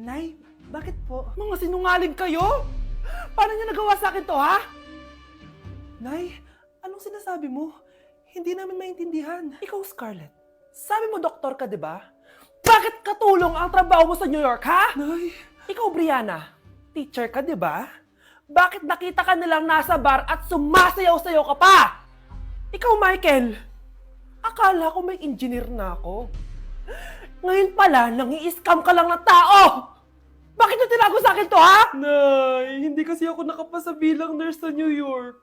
Nay, bakit po? Mga sinungaling kayo? Paano niyo nagawa sa akin to, ha? Nay, anong sinasabi mo? Hindi namin maintindihan. Ikaw, Scarlett, sabi mo doktor ka, di ba? Bakit katulong ang trabaho mo sa New York, ha? Nay. Ikaw, Brianna, teacher ka, di ba? Bakit nakita ka nilang nasa bar at sumasayaw-sayaw ka pa? Ikaw, Michael, akala ko may engineer na ako. Ngayon pala, nangi-scam ka lang ng tao! Bakit nyo tinago sa akin to, ha? Nay, hindi kasi ako nakapasa bilang nurse sa New York.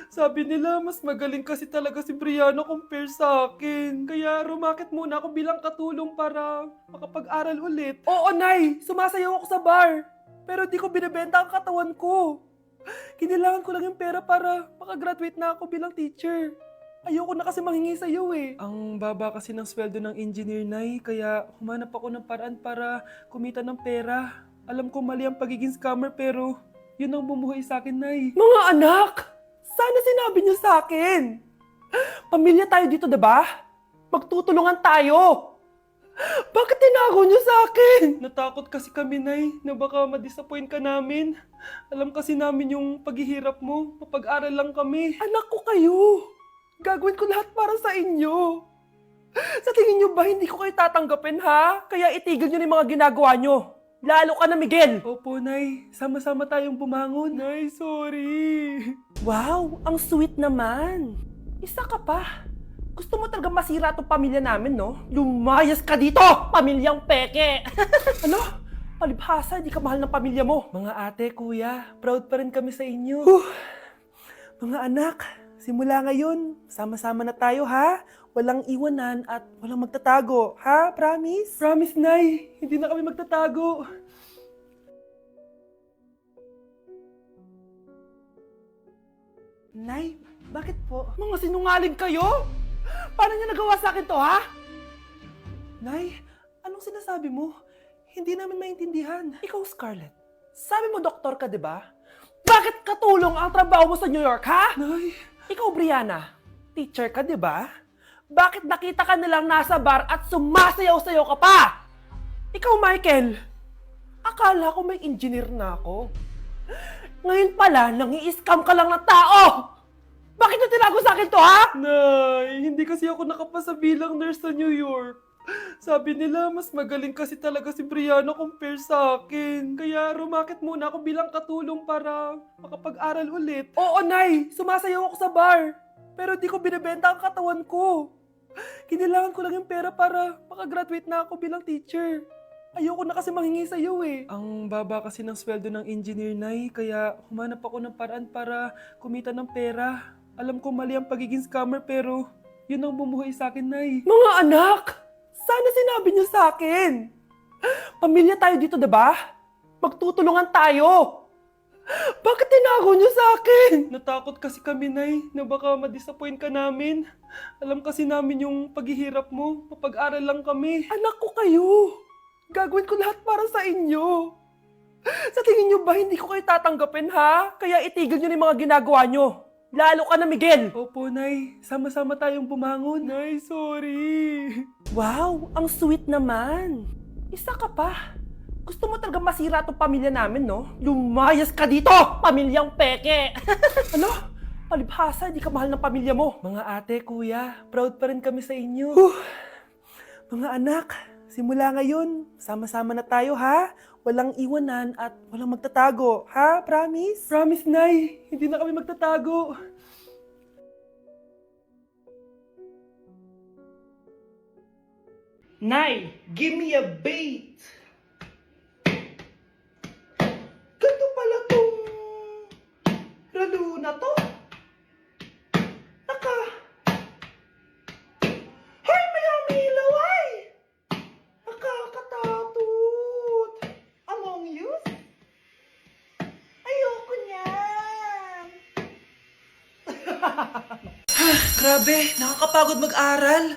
Sabi nila, mas magaling kasi talaga si Brianna compare sa akin. Kaya rumakit muna ako bilang katulong para makapag-aral ulit. Oo, Nay, sumasayaw ako sa bar. Pero di ko binibenta ang katawan ko. Kinilangan ko lang yung pera para makagraduate na ako bilang teacher. Ayoko na kasi manghingi sa'yo eh. Ang baba kasi ng sweldo ng engineer, Nay, kaya humanap ako ng paraan para kumita ng pera. Alam ko mali ang pagiging scammer pero yun ang bumuhay sa akin, Nay. Mga anak! Sana sinabi niyo sa akin! Pamilya tayo dito, diba? Magtutulungan tayo! Bakit tinago niyo sa akin? Natakot kasi kami, Nay, na baka ma-disappoint ka namin. Alam kasi namin yung paghihirap mo. Mapag-aral lang kami. Anak ko kayo! Gagawin ko lahat para sa inyo. Sa tingin nyo ba hindi ko kayo tatanggapin, ha? Kaya itigil nyo na yung mga ginagawa nyo. Lalo ka na, Miguel. Opo, Nay. Sama-sama tayong bumangon. Nay, sorry. Wow, ang sweet naman. Isa ka pa. Gusto mo talaga masira itong pamilya namin, no? Lumayas ka dito, pamilyang peke. Ano? Palibhasa, di ka mahal ng pamilya mo. Mga ate, kuya, proud pa rin kami sa inyo. Mga anak, simula ngayon, sama-sama na tayo, ha? Walang iwanan at walang magtatago, ha? Promise? Promise, Nay. Hindi na kami magtatago. Nay, bakit po? Mga sinungaling kayo? Paano niyo nagawa sa akin to, ha? Nay, anong sinasabi mo? Hindi namin maintindihan. Ikaw, Scarlett, sabi mo doktor ka, di ba? Bakit katulong ang trabaho mo sa New York, ha? Nay. Ikaw, Brianna, teacher ka, di ba? Bakit nakita ka nilang nasa bar at sumasayaw-sayaw ka pa? Ikaw, Michael, akala ko may engineer na ako. Ngayon pala, nangi-scam ka lang ng tao! Bakit nyo tinago sa akin to, ha? Nay, hindi kasi ako nakapasa bilang nurse sa New York. Sabi nila, mas magaling kasi talaga si Brianna compare sa akin. Kaya rumakit muna ako bilang katulong para makapag-aral ulit. Oo, Nay, sumasayaw ako sa bar. Pero di ko binibenta ang katawan ko. Kinilangan ko lang yung pera para makagraduate na ako bilang teacher. Ayoko na kasi manghingi sa'yo eh. Ang baba kasi ng sweldo ng engineer, Nay, kaya humanap ako ng paraan para kumita ng pera. Alam ko mali ang pagiging scammer pero yun ang bumuhay sa akin, Nay. Mga anak! Sana sinabi niyo sa akin! Pamilya tayo dito, diba? Magtutulungan tayo! Bakit tinago niyo sa akin? Natakot kasi kami, Nay, na baka ma-disappoint ka namin. Alam kasi namin yung paghihirap mo. Mapag-aral lang kami. Anak ko kayo! Gagawin ko lahat para sa inyo. Sa tingin niyo ba hindi ko kayo tatanggapin, ha? Kaya itigil niyo na yung mga ginagawa niyo. Lalo ka na, Miguel. Opo, Nay. Sama-sama tayong bumangon. Nay, sorry. Wow, ang sweet naman. Isa ka pa. Gusto mo talaga masira itong pamilya namin, no? Lumayas ka dito, pamilyang peke. Ano? Palibhasa, di ka mahal ng pamilya mo. Mga ate, kuya, proud pa rin kami sa inyo. Mga anak, simula ngayon, sama-sama na tayo, ha? Walang iwanan at walang magtatago, ha? Promise? Promise, Nay. Hindi na kami magtatago. Nay, give me a bait. Ganito pala tong ralo na to. Hoy, may ilaw ay! Nakakatakot. Among Us? Ayoko niyan. Grabe, nakakapagod mag-aral.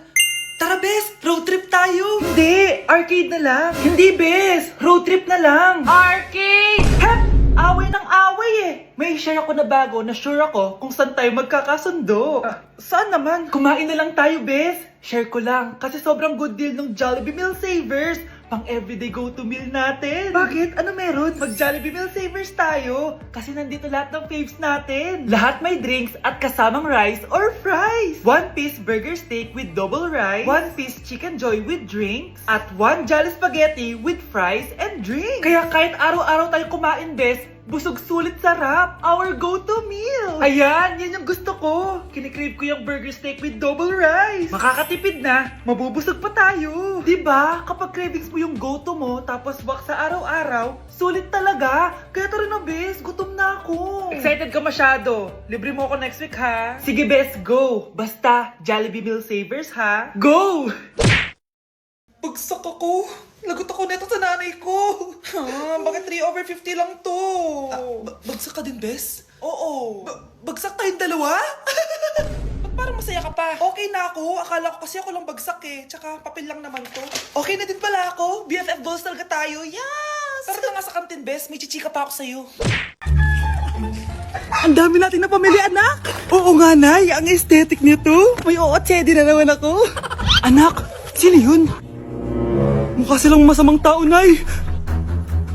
Tara, Bes, road trip tayo. Hindi, arcade na lang. Hindi, Bes, road trip na lang. Arcade! Hep! Away ng away eh. May share ako na bago na sure ako kung saan tayo magkakasundo. Saan naman? Kumain na lang tayo, Bes. Share ko lang kasi sobrang good deal ng Jollibee Meal Savers. Pang everyday go-to meal natin. Bakit? Ano meron? Mag Jollibee Meal Savers tayo. Kasi nandito lahat ng faves natin. Lahat may drinks at kasamang rice or fries. 1-piece burger steak with double rice. 1-piece chicken joy with drinks. At 1 Jolly Spaghetti with fries and drinks. Kaya kahit araw-araw tayo kumain, bes, busog sulit sarap. Our go-to meal. Ayan, yan yung gusto ko. Kinikrave ko yung burger steak with double rice. Makakatipid na, mabubusog pa tayo. Diba? Kapag cravings mo yung go-to mo, tapos wak sa araw-araw, sulit talaga. Kaya tara na, bes. Gutom na ako. Excited ka masyado. Libre mo ako next week, ha? Sige, bes, go. Basta, Jollibee Meal Savers, ha? Go! Bagsak ako. Lagot ako neto sa nanay ko. Bakit 3/50 lang to? Bagsak ka din, bes? Oo. Bagsak tayong dalawa? Ba't parang masaya ka pa? Okay na ako. Akala ko kasi ako lang bagsak eh. Tsaka papel lang naman to. Okay na din pala ako. BFF goals talaga tayo. Yes! Tara ka nga sa kantin, bes. May chichika pa ako sa'yo. Ang dami natin na pamili, anak! Oo nga, Nay. Ang aesthetic nito. May ootsedi na naman ako. Anak, sino yun? Mukha silang masamang tao, Nay.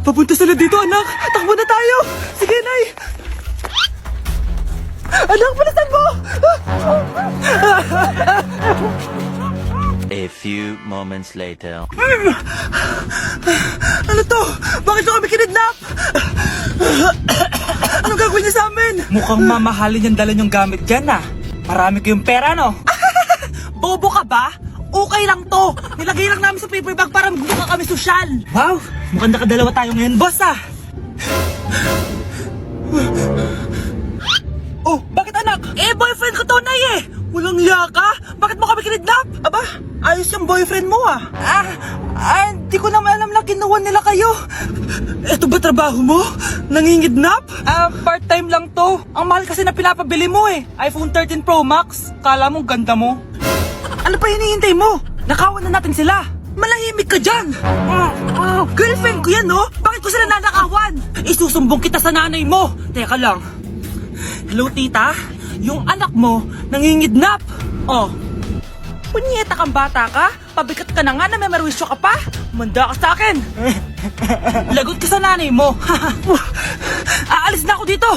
Papunta sila dito, anak. Takbo na tayo. Sige, Nay. Anak, palasan mo! A few moments later. Ano to? Bakit nyo kami kinidnap? Anong gagawin niya sa amin? Mukhang mamahalin yung dala nyong gamit dyan, ah. Marami kayong pera, no? Bobo ka ba? Okay lang to. Nilagay lang namin sa paper bag para magmukha kami sosyal. Wow, mukhang nakadalawa tayo ngayon, boss, ah. Oh, bakit anak? Eh, boyfriend ko to, Nay, eh. Walang iya ka? Bakit mo kami kinidnap? Aba, ayos yung boyfriend mo, ah. Hindi ko naman alam na kinuha nila kayo. Eto ba trabaho mo? Nangingidnap? Part-time lang to. Ang mahal kasi na pinapabili mo, eh. iPhone 13 Pro Max. Kala mo ganda mo. Ano pa hinihintay mo? Nakawan na natin sila. Malahimik ka dyan. Girlfriend ko yan, no? Bakit ko sila nanakawan? Isusumbong kita sa nanay mo. Teka lang. Hello, tita? Yung anak mo, nangingidnap. Oh. Punyeta kang bata ka? Pabikat ka na nga na may marwisyo ka pa? Manda ka sa akin. Lagot ka sa nanay mo. Aalis na ako dito.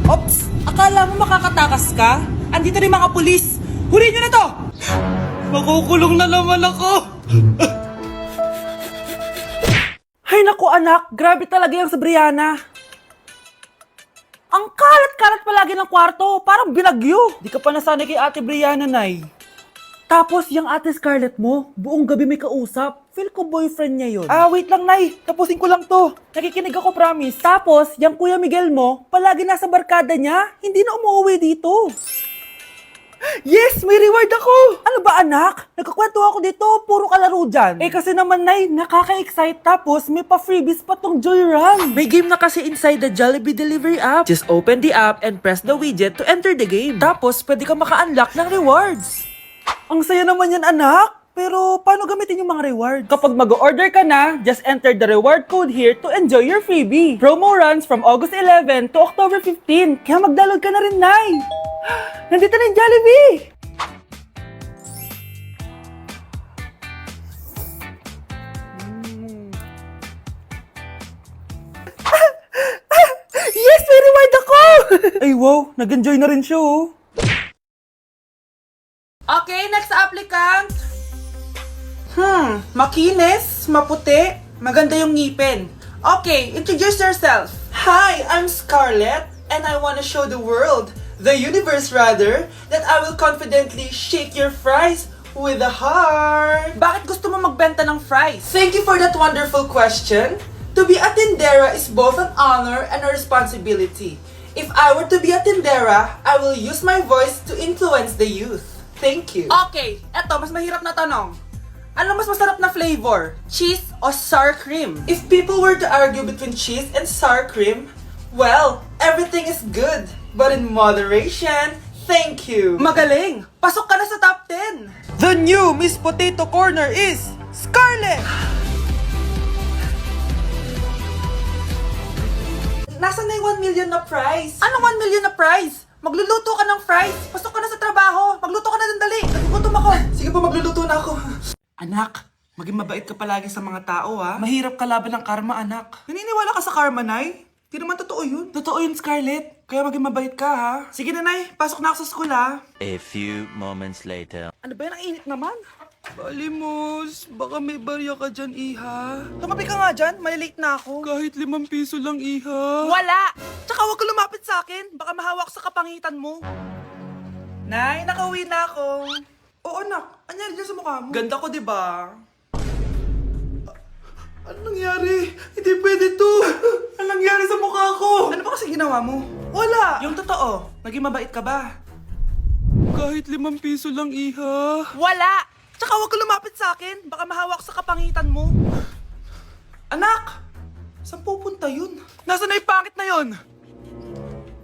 Ops, akala mo makakatakas ka? Andito rin mga pulis. Huli nyo na to! Makukulong na naman ako! Hay naku anak, grabe talaga yung sa Brianna. Ang kalat-kalat palagi ng kwarto, parang binagyo. Di ka pa nasanay kay ate Brianna, Nay. Tapos yung ate Scarlett mo, buong gabi may kausap. Feel ko boyfriend niya yun. Wait lang, Nay. Tapusin ko lang to. Nakikinig ako, promise. Tapos, yung Kuya Miguel mo, palagi nasa barkada niya, hindi na umuwi dito. Yes! May reward ako! Ano ba, anak? Nagkakwento ako dito, puro kalaro dyan. Eh kasi naman, Nay, nakaka-excite tapos may pa-freebies pa tong Joy Run. May game na kasi inside the Jollibee Delivery app. Just open the app and press the widget to enter the game. Tapos, pwede ka maka-unlock ng rewards. Ang saya naman yan, anak. Pero, paano gamitin yung mga rewards? Kapag mag-order ka na, just enter the reward code here to enjoy your freebie. Promo runs from August 11 to October 15. Kaya mag-download ka na rin, Nay. Nandito na yung Jollibee! Yes! May reward ako! Ay wow, nag-enjoy na rin siya, oh. Okay, next applicant. Makinis, maputi, maganda yung ngipin. Okay, introduce yourself. Hi, I'm Scarlett, and I want to show the world, the universe rather, that I will confidently shake your fries with a heart. Bakit gusto mo magbenta ng fries? Thank you for that wonderful question. To be a tindera is both an honor and a responsibility. If I were to be a tindera, I will use my voice to influence the youth. Thank you. Okay, eto, mas mahirap na tanong. Ano mas masarap na flavor? Cheese o sour cream? If people were to argue between cheese and sour cream, well, everything is good, but in moderation. Thank you. Magaling! Pasok ka na sa top 10! The new Miss Potato Corner is Scarlett! Nasaan na yung 1 million na prize? Anong 1 million na prize? Magluluto ka ng fries. Pasok ka na sa trabaho. Magluto ka na ng dali. Nagugutom ako. Sige po, magluluto na ako. Anak, Maging mabait ka palagi sa mga tao, ha? Mahirap kalaban ng karma, anak. Naniniwala ka sa karma, Nay? Di naman totoo yun. Totoo yun, Scarlett. Kaya maging mabait ka, ha? Sige na, Nay. Pasok na ako sa school, ha? A few moments later. Ano ba yan? Ang init naman. Balimos, baka may barya ka dyan, Iha. Tumabi ka nga dyan, malilate na ako. Kahit 5 piso lang, Iha. Wala! Tsaka huwag ka lumapit sa akin, baka mahawak sa kapangitan mo. Nay, nakauwi na ako. Oo, anak. Anyari dyan sa mukha mo? Ganda ko, di ba? Ano nangyari? Hindi pwede to. Ano nangyari sa mukha ko? Ano ba kasi ginawa mo? Wala! Yung totoo, naging mabait ka ba? Kahit 5 piso lang, Iha. Wala! Tsaka huwag ka lumapit sa akin. Baka mahawak sa kapangitan mo. Anak! Saan pupunta yun? Nasaan na yung pangit na yun?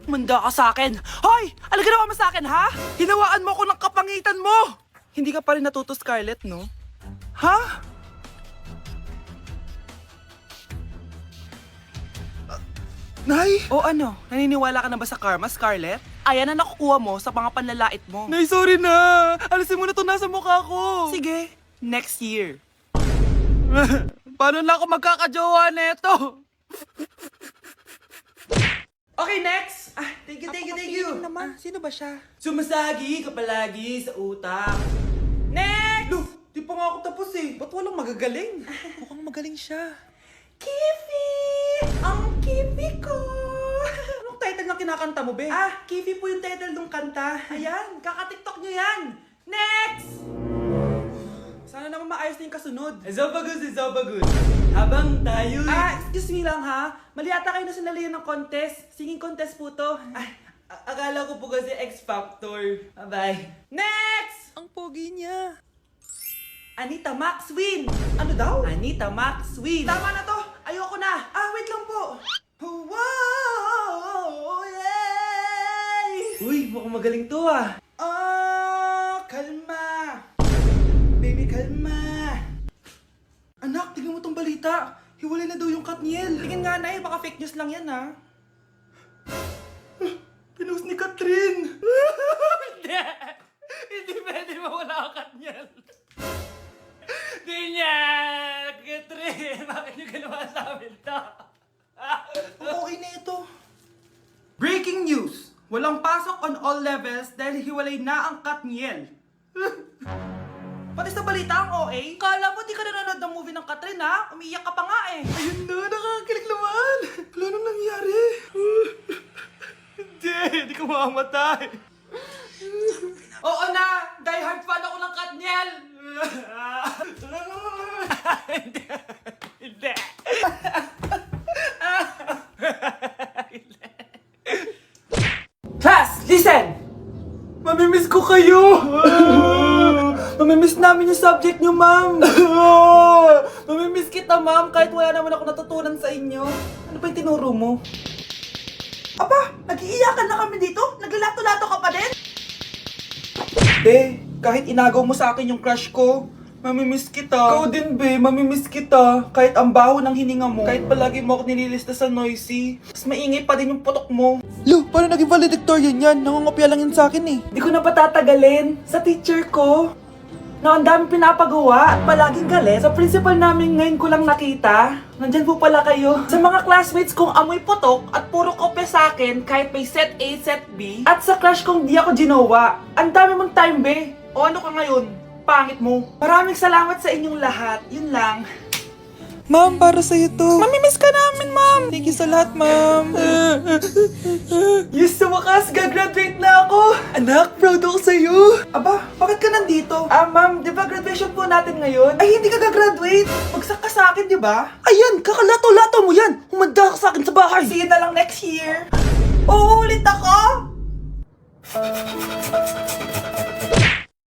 Manda ka sa akin. Hoy! Ano ginawa mo sa akin, ha? Hinawaan mo ako ng kapangitan mo! Hindi ka pa rin natuto, Scarlett, no? Ha? Nay! O ano? Naniniwala ka na ba sa karma, Scarlett? Ayan na nakukuha mo sa mga panlalait mo. Nay, sorry na! Alisin mo na to nasa mukha ko! Sige, next year. Paano na ako magkakajowa neto? Okay, next! Ah, thank you. Naman. Sino ba siya? Sumasagi ka palagi sa utak. Next! Look, di pa nga ako tapos eh. Ba't walang magagaling? Mukhang magaling siya. Kifi! Ang Kifi ko! Anong title na kinakanta mo, be? Ah, Kifi po yung title ng kanta. Ayan, kaka-tiktok nyo yan! Next! Sana naman maayos na yung kasunod. Zobagus. Habang tayo... Ah, excuse me lang ha. Mali ata kayo na sinalihan ng contest. Singing contest po to. Ay, akala ko po kasi X Factor. Bye. Next! Ang pogi niya. Anita Max win! Ano daw? Anita Max win! Tama na to! Ayoko na! Ah, wait lang po! Wow! Yay! Uy, mukhang magaling to ah! Oh, kalma! Baby, kalma! Anak, tingnan mo tong balita! Hiwalay na daw yung Katniel! Tingin nga na baka fake news lang yan ha! Pinost ni Catherine! Hindi! Hindi pwede mawala ang Katniel! Di niya! Catherine! Bakit niyo ginawa sa amin to? Okay na ito. Breaking news! Walang pasok on all levels dahil hiwalay na ang Katniel. Pati sa balita ang OA? Kala mo di ka nanonood ng movie ng Catherine ha? Umiiyak ka pa nga eh. Ayun na, nakakakilig naman. Wala nang nangyari. Hindi ka mamamatay. Oo na! Die hard fan ako ng Katniel! Hindi! Class, listen! Mamimiss ko kayo! Mamimiss namin yung subject nyo, ma'am! Mamimiss kita, ma'am, kahit wala naman ako natutunan sa inyo. Ano pa yung tinuro mo? Aba, nag-iiyakan na kami dito? Naglalato-lato ka pa din? Be, kahit inagaw mo sa akin yung crush ko, mamimiss kita. Ikaw din, be, mamimiss kita. Kahit ang baho ng hininga mo, kahit palagi mo ako nililista sa noisy, mas maingay pa din yung putok mo. Lo, paano naging valedictorian yan? Nangungopia lang yun sa akin eh. Di ko na patatagalin sa teacher ko na ang dami pinapagawa at palaging galit. Sa principal namin ngayon ko lang nakita. Nandyan po pala kayo. Sa mga classmates kong amoy putok at puro kopya sa akin kahit may set A, set B. At sa crush kong di ako ginawa. Ang dami mong time, be. O ano ka ngayon? Pangit mo. Maraming salamat sa inyong lahat. Yun lang. Ma'am, para sa'yo to. Mamimiss ka namin, ma'am. Thank you sa lahat, ma'am. Yes, sa wakas, gagraduate na ako. Anak, proud ako sa'yo. Aba, bakit ka nandito? Ah, ma'am, di ba graduation po natin ngayon? Ay, hindi ka gagraduate. Bagsak ka sa akin, di ba? Ayan, kakalato-lato mo yan. Humanda ka sa akin sa bahay. See you na lang next year. Uulit ako.